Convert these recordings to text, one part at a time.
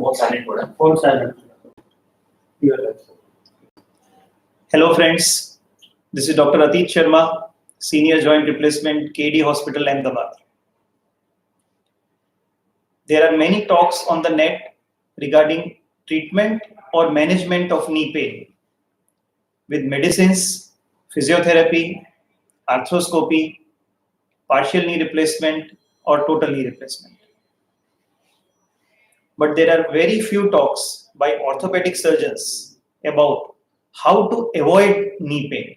Phone silent. Hello friends, this is Dr. Ateet Sharma, Senior Joint Replacement, KD Hospital, Ahmedabad. There are many talks on the net regarding treatment or management of knee pain with medicines, physiotherapy, arthroscopy, partial knee replacement or total knee replacement. But there are very few talks by orthopedic surgeons about how to avoid knee pain.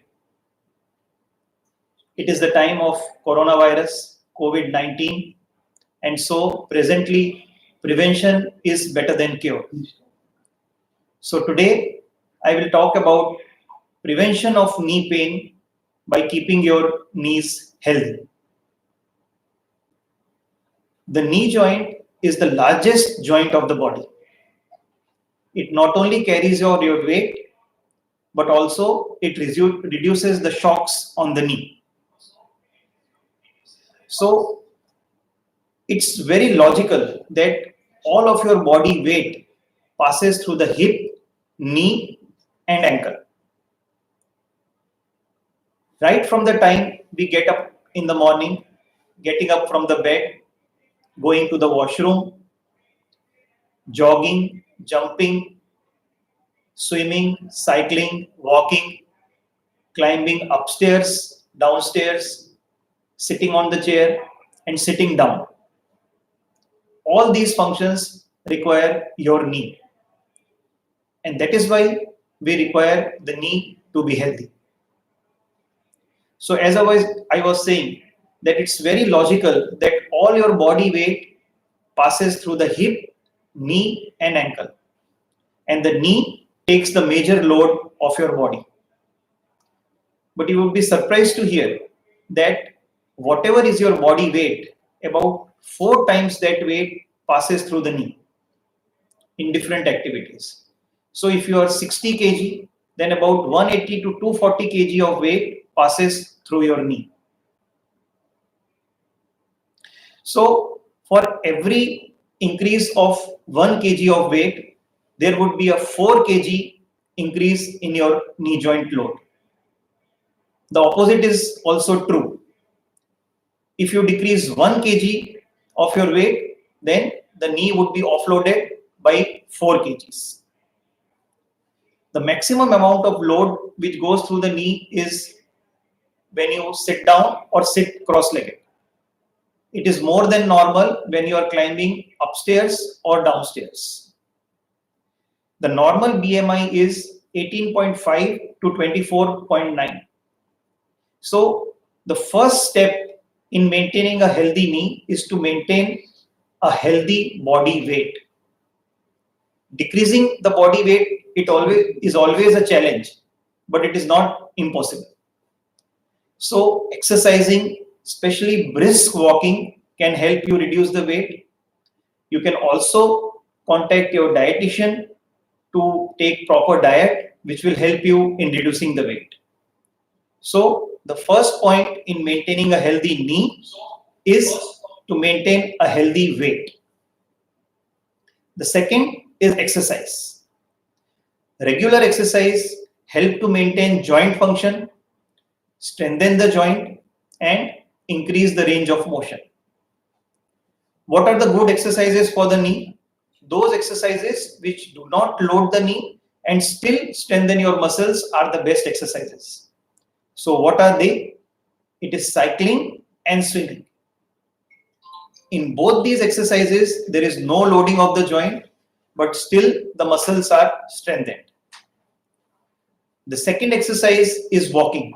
It is the time of coronavirus, COVID-19, and so presently prevention is better than cure. So today I will talk about prevention of knee pain by keeping your knees healthy. The knee joint is the largest joint of the body. It not only carries your weight, but also it reduces the shocks on the knee. So it's very logical that all of your body weight passes through the hip, knee, and ankle. Right from the time we get up in the morning, getting up from the bed, going to the washroom, jogging, jumping, swimming, cycling, walking, climbing upstairs, downstairs, sitting on the chair, and sitting down. All these functions require your knee. And that is why we require the knee to be healthy. So as I was saying, that it's very logical that all your body weight passes through the hip, knee, and ankle. And the knee takes the major load of your body. But you will be surprised to hear that whatever is your body weight, about 4 times that weight passes through the knee in different activities. So if you are 60 kg, then about 180 to 240 kg of weight passes through your knee. So for every increase of 1 kg of weight, there would be a 4 kg increase in your knee joint load. The opposite is also true. If you decrease 1 kg of your weight, then the knee would be offloaded by 4 kgs. The maximum amount of load which goes through the knee is when you sit down or sit cross-legged. It is more than normal when you are climbing upstairs or downstairs. The normal BMI is 18.5 to 24.9. So the first step in maintaining a healthy knee is to maintain a healthy body weight. Decreasing the body weight is always a challenge, but it is not impossible. So exercising, especially brisk walking, can help you reduce the weight. You can also contact your dietitian to take proper diet, which will help you in reducing the weight. So the first point in maintaining a healthy knee is to maintain a healthy weight. The second is exercise. Regular exercise helps to maintain joint function, strengthen the joint, and increase the range of motion. What are the good exercises for the knee? Those exercises which do not load the knee and still strengthen your muscles are the best exercises. So what are they? It is cycling and swimming. In both these exercises, there is no loading of the joint, but still the muscles are strengthened. The second exercise is walking.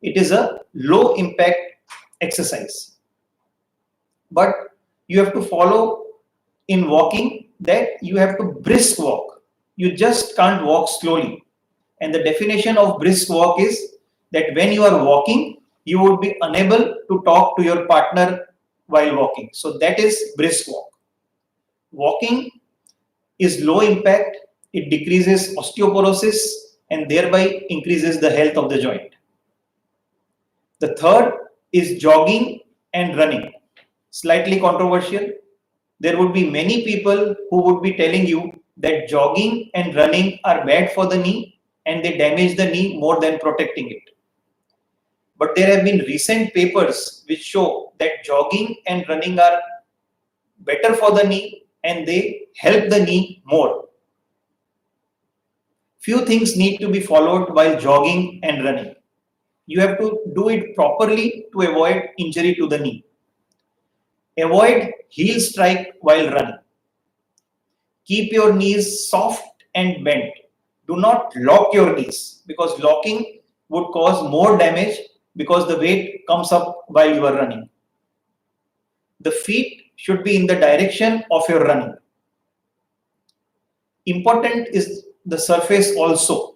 It is a low impact exercise. But you have to follow in walking that you have to brisk walk. You just can't walk slowly. And the definition of brisk walk is that when you are walking, you would be unable to talk to your partner while walking. So that is brisk walk. Walking is low impact. It decreases osteoporosis and thereby increases the health of the joint. The third is jogging and running. Slightly controversial, There would be many people who would be telling you that jogging and running are bad for the knee and they damage the knee more than protecting it. But there have been recent papers which show that jogging and running are better for the knee and they help the knee more. Few things need to be followed while jogging and running. You have to do it properly to avoid injury to the knee. Avoid heel strike while running. Keep your knees soft and bent. Do not lock your knees because locking would cause more damage because the weight comes up while you are running. The feet should be in the direction of your running. Important is the surface also.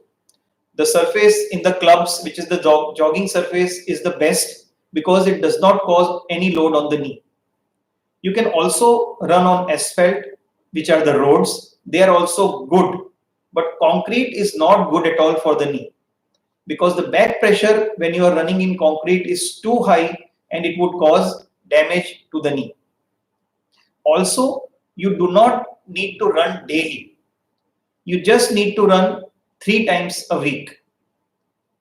The surface in the clubs, which is the jogging surface, is the best because it does not cause any load on the knee. You can also run on asphalt, which are the roads. They are also good, but concrete is not good at all for the knee because the back pressure when you are running in concrete is too high and it would cause damage to the knee. Also, you do not need to run daily. You just need to run 3 times a week.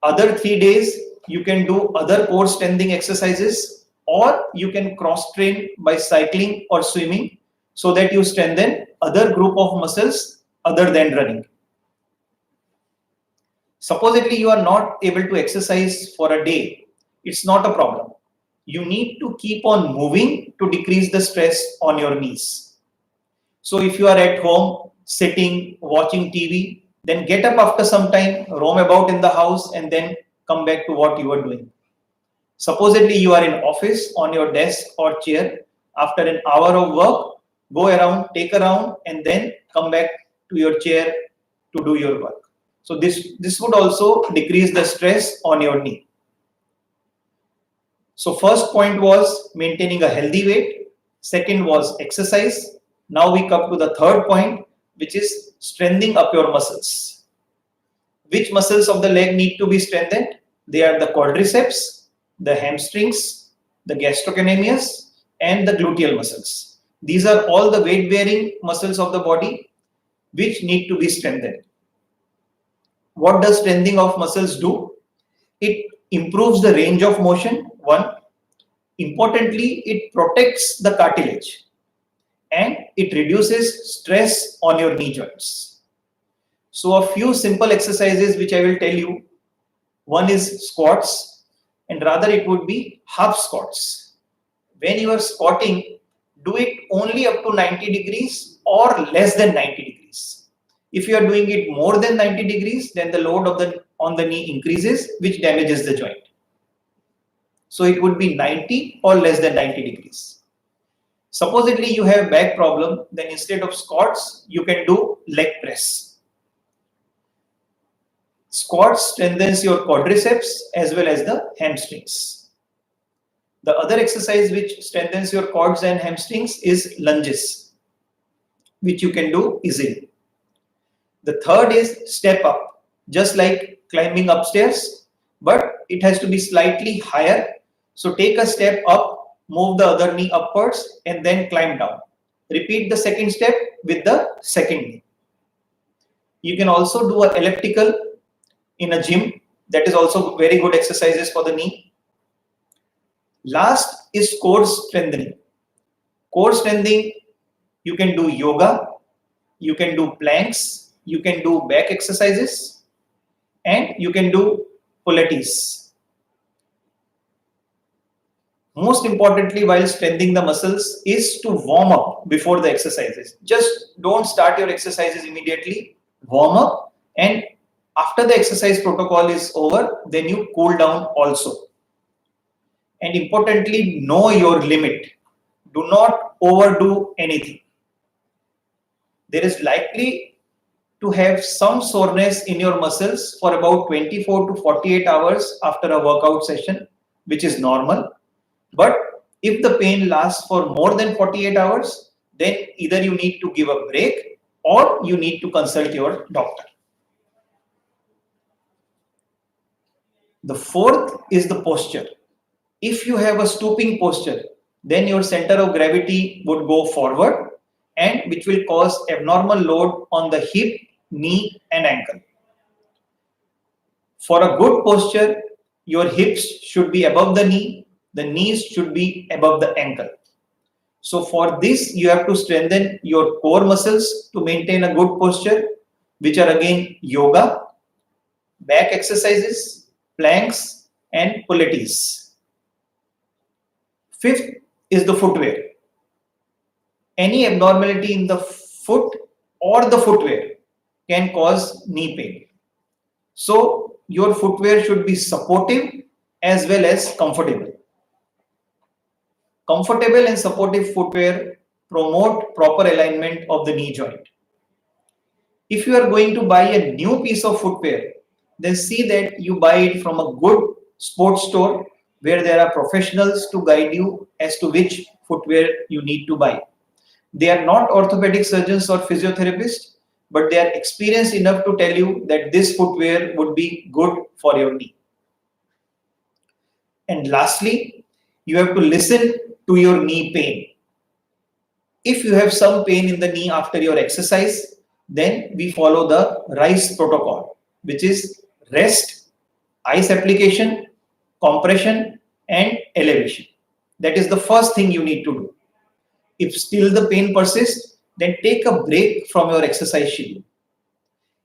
Other 3 days, you can do other core strengthening exercises or you can cross train by cycling or swimming so that you strengthen other group of muscles other than running. Supposedly you are not able to exercise for a day. It's not a problem. You need to keep on moving to decrease the stress on your knees. So if you are at home, sitting, watching TV, then get up after some time, roam about in the house and then come back to what you are doing. Supposedly you are in office on your desk or chair. After an hour of work, go around, take a round and then come back to your chair to do your work. So this would also decrease the stress on your knee. So first point was maintaining a healthy weight. Second was exercise. Now we come to the third point, which is strengthening up your muscles. Which muscles of the leg need to be strengthened? They are the quadriceps, the hamstrings, the gastrocnemius, and the gluteal muscles. These are all the weight-bearing muscles of the body which need to be strengthened. What does strengthening of muscles do? It improves the range of motion, one. Importantly, it protects the cartilage and it reduces stress on your knee joints. So a few simple exercises which I will tell you. One is squats, and rather it would be half squats. When you are squatting, do it only up to 90 degrees or less than 90 degrees. If you are doing it more than 90 degrees, then the load on the knee increases, which damages the joint. So it would be 90 or less than 90 degrees. Supposedly you have back problem, then instead of squats, you can do leg press. Squats strengthens your quadriceps as well as the hamstrings. The other exercise which strengthens your quads and hamstrings is lunges, which you can do easily. The third is step up, just like climbing upstairs, but it has to be slightly higher. So take a step up, move the other knee upwards and then climb down. Repeat the second step with the second knee. You can also do an elliptical in a gym. That is also very good exercises for the knee. Last is core strengthening. Core strengthening, you can do yoga, you can do planks, you can do back exercises, and you can do Pilates. Most importantly, while strengthening the muscles is to warm up before the exercises. Just don't start your exercises immediately. Warm up, and after the exercise protocol is over, then you cool down also. And importantly, know your limit. Do not overdo anything. There is likely to have some soreness in your muscles for about 24 to 48 hours after a workout session, which is normal. But if the pain lasts for more than 48 hours, then either you need to give a break or you need to consult your doctor. The fourth is the posture. If you have a stooping posture, then your center of gravity would go forward and which will cause abnormal load on the hip, knee, and ankle. For a good posture, your hips should be above the knees should be above the ankle. So for this, you have to strengthen your core muscles to maintain a good posture, which are again yoga, back exercises, planks, and Pilates. Fifth is the footwear. Any abnormality in the foot or the footwear can cause knee pain. So your footwear should be supportive as well as comfortable. Comfortable and supportive footwear promote proper alignment of the knee joint. If you are going to buy a new piece of footwear, then see that you buy it from a good sports store where there are professionals to guide you as to which footwear you need to buy. They are not orthopedic surgeons or physiotherapists, but they are experienced enough to tell you that this footwear would be good for your knee. And lastly, you have to listen to your knee pain. If you have some pain in the knee after your exercise, then we follow the RICE protocol, which is rest, ice application, compression, and elevation. That is the first thing you need to do. If still the pain persists, then take a break from your exercise schedule.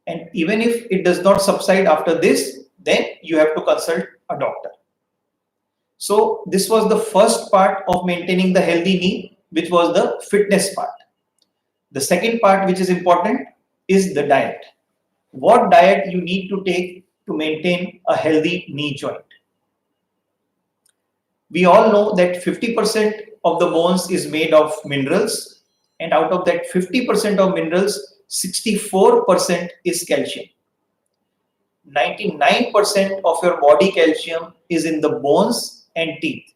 And even if it does not subside after this, then you have to consult a doctor. So this was the first part of maintaining the healthy knee, which was the fitness part. The second part, which is important, is the diet. What diet you need to take to maintain a healthy knee joint? We all know that 50% of the bones is made of minerals, and out of that 50% of minerals, 64% is calcium. 99% of your body calcium is in the bones and teeth.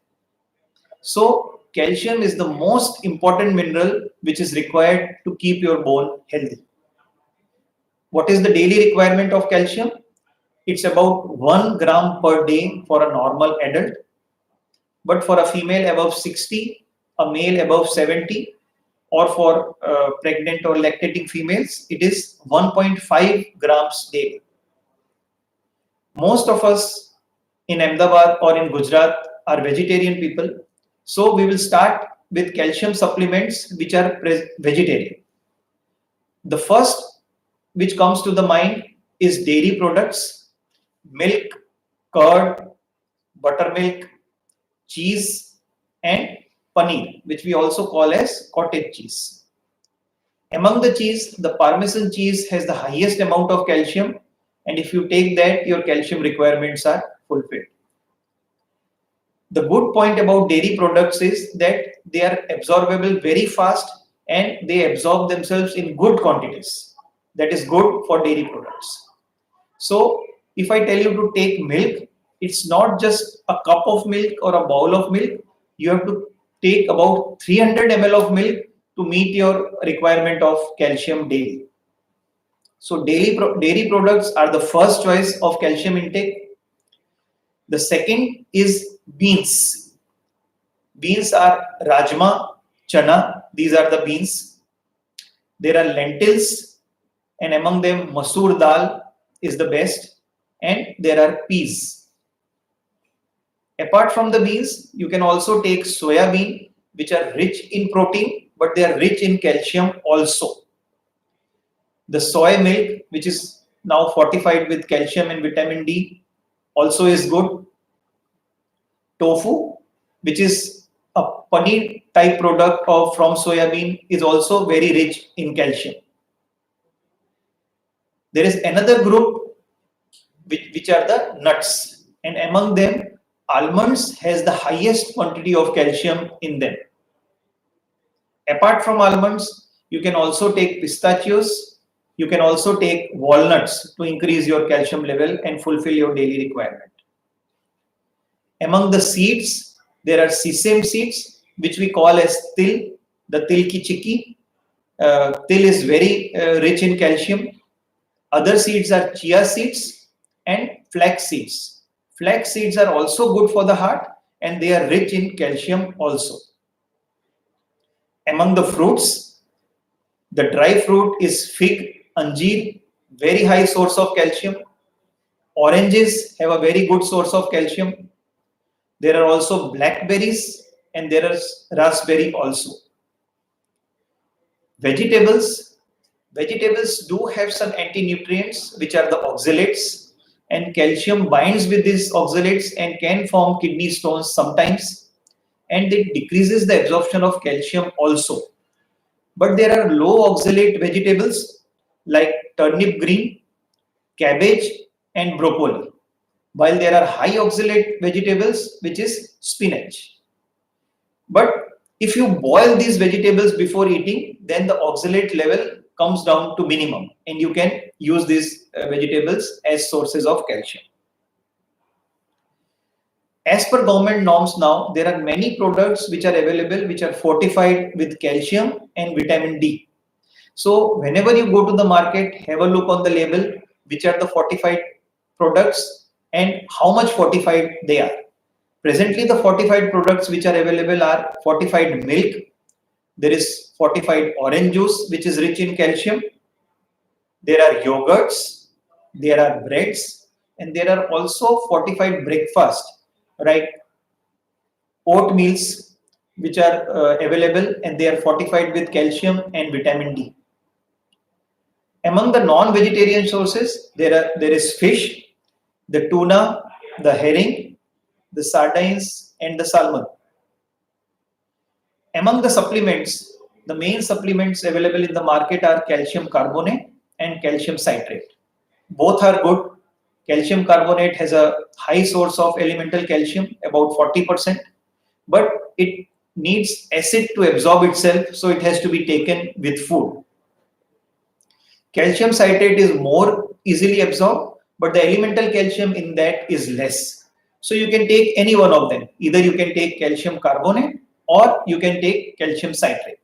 So calcium is the most important mineral which is required to keep your bone healthy. What is the daily requirement of calcium? It's about 1 gram per day for a normal adult. But for a female above 60, a male above 70, or for pregnant or lactating females, it is 1.5 grams daily. Most of us in Ahmedabad or in Gujarat are vegetarian people. So we will start with calcium supplements which are vegetarian. The first which comes to the mind is dairy products, milk, curd, buttermilk, cheese, and paneer, which we also call as cottage cheese. Among the cheese, the Parmesan cheese has the highest amount of calcium, and if you take that, your calcium requirements are fulfilled. The good point about dairy products is that they are absorbable very fast and they absorb themselves in good quantities. That is good for dairy products. So if I tell you to take milk, it's not just a cup of milk or a bowl of milk. You have to take about 300 ml of milk to meet your requirement of calcium daily. So dairy products are the first choice of calcium intake. The second is beans. Beans are rajma, chana. These are the beans. There are lentils, and among them masoor dal is the best. And there are peas. Apart from the beans, you can also take soya bean, which are rich in protein, but they are rich in calcium also. The soy milk, which is now fortified with calcium and vitamin D, also is good. Tofu, which is a paneer type product from soya bean, is also very rich in calcium. There is another group which are the nuts, and among them, almonds has the highest quantity of calcium in them. Apart from almonds, you can also take pistachios. You can also take walnuts to increase your calcium level and fulfill your daily requirement. Among the seeds, there are sesame seeds, which we call as til, the til ki chikki. Til is very rich in calcium. Other seeds are chia seeds and flax seeds. Flax seeds are also good for the heart and they are rich in calcium also. Among the fruits, The dry fruit is fig, anjeer, very high source of calcium. Oranges have a very good source of calcium. There are also blackberries and there is raspberry also. Vegetables do have some anti-nutrients which are the oxalates, and calcium binds with these oxalates and can form kidney stones sometimes, and it decreases the absorption of calcium also. But there are low oxalate vegetables like turnip green, cabbage and broccoli, while there are high oxalate vegetables which is spinach. But if you boil these vegetables before eating, then the oxalate level comes down to minimum and you can use these vegetables as sources of calcium. As per government norms now, there are many products which are available which are fortified with calcium and vitamin D. So whenever you go to the market, have a look on the label, which are the fortified products and how much fortified they are. Presently, the fortified products which are available are fortified milk. There is fortified orange juice, which is rich in calcium. There are yogurts, there are breads, and there are also fortified breakfast, right? Oatmeals, which are available and they are fortified with calcium and vitamin D. Among the non-vegetarian sources, there is fish, the tuna, the herring, the sardines, and the salmon. Among the supplements, the main supplements available in the market are calcium carbonate and calcium citrate. Both are good. Calcium carbonate has a high source of elemental calcium, about 40%, but it needs acid to absorb itself, so it has to be taken with food. Calcium citrate is more easily absorbed, but the elemental calcium in that is less. So you can take any one of them. Either you can take calcium carbonate or you can take calcium citrate.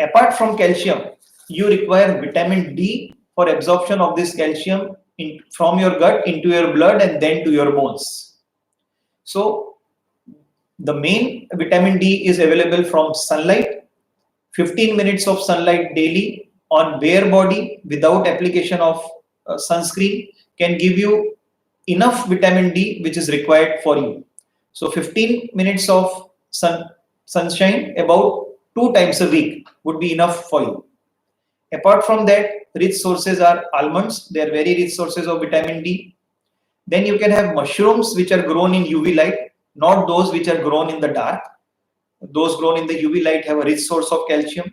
Apart from calcium, you require vitamin D for absorption of this calcium from your gut into your blood and then to your bones. So the main vitamin D is available from sunlight. 15 minutes of sunlight daily on bare body without application of sunscreen can give you enough vitamin D which is required for you. So 15 minutes of sunshine about 2 times a week would be enough for you. Apart from that, rich sources are almonds. They are very rich sources of vitamin D. Then you can have mushrooms which are grown in UV light, not those which are grown in the dark. Those grown in the UV light have a rich source of calcium.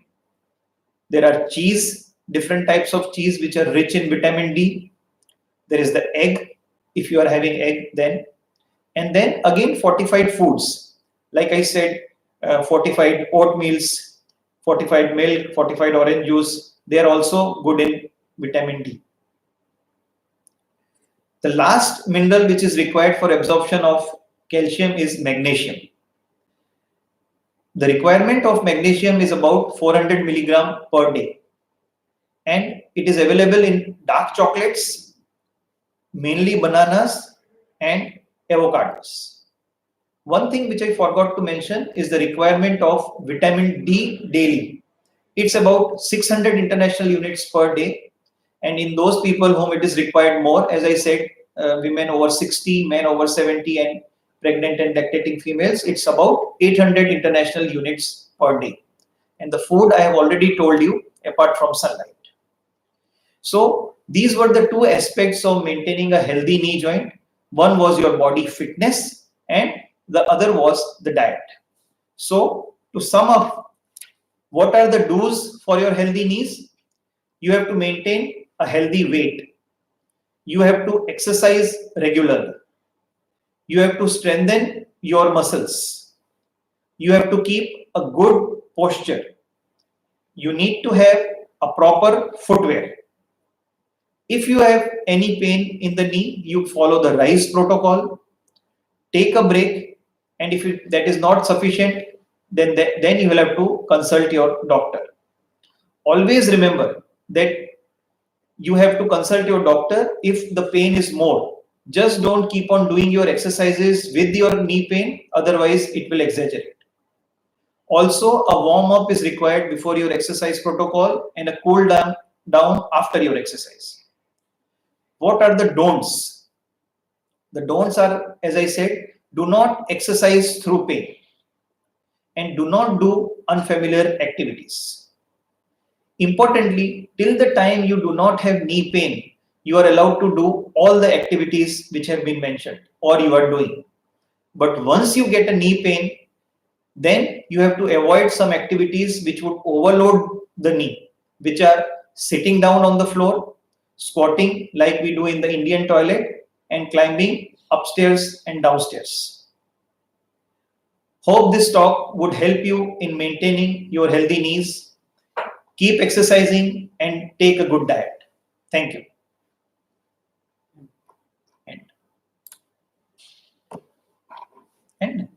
There are cheese, different types of cheese which are rich in vitamin D. There is the egg, if you are having egg then. And then again fortified foods. Like I said, fortified oatmeals, fortified milk, fortified orange juice, they are also good in vitamin D. The last mineral which is required for absorption of calcium is magnesium. The requirement of magnesium is about 400 milligram per day. And it is available in dark chocolates, mainly bananas and avocados. One thing which I forgot to mention is the requirement of vitamin D daily. It's about 600 international units per day. And in those people whom it is required more, as I said, women over 60, men over 70, and pregnant and lactating females, it's about 800 international units per day. And the food I have already told you, apart from sunlight. So these were the two aspects of maintaining a healthy knee joint. One was your body fitness and the other was the diet. So to sum up, what are the do's for your healthy knees? You have to maintain a healthy weight. You have to exercise regularly. You have to strengthen your muscles. You have to keep a good posture. You need to have a proper footwear. If you have any pain in the knee, you follow the RISE protocol. Take a break, and if that is not sufficient, then you will have to consult your doctor. Always remember that you have to consult your doctor if the pain is more. Just don't keep on doing your exercises with your knee pain, otherwise it will exaggerate. Also, a warm up is required before your exercise protocol and a cool down after your exercise. What are the don'ts? The don'ts are, as I said, do not exercise through pain and do not do unfamiliar activities. Importantly, till the time you do not have knee pain, you are allowed to do all the activities which have been mentioned or you are doing. But once you get a knee pain, then you have to avoid some activities which would overload the knee, which are sitting down on the floor, squatting like we do in the Indian toilet, and climbing upstairs and downstairs. Hope this talk would help you in maintaining your healthy knees. Keep exercising and take a good diet. Thank you. And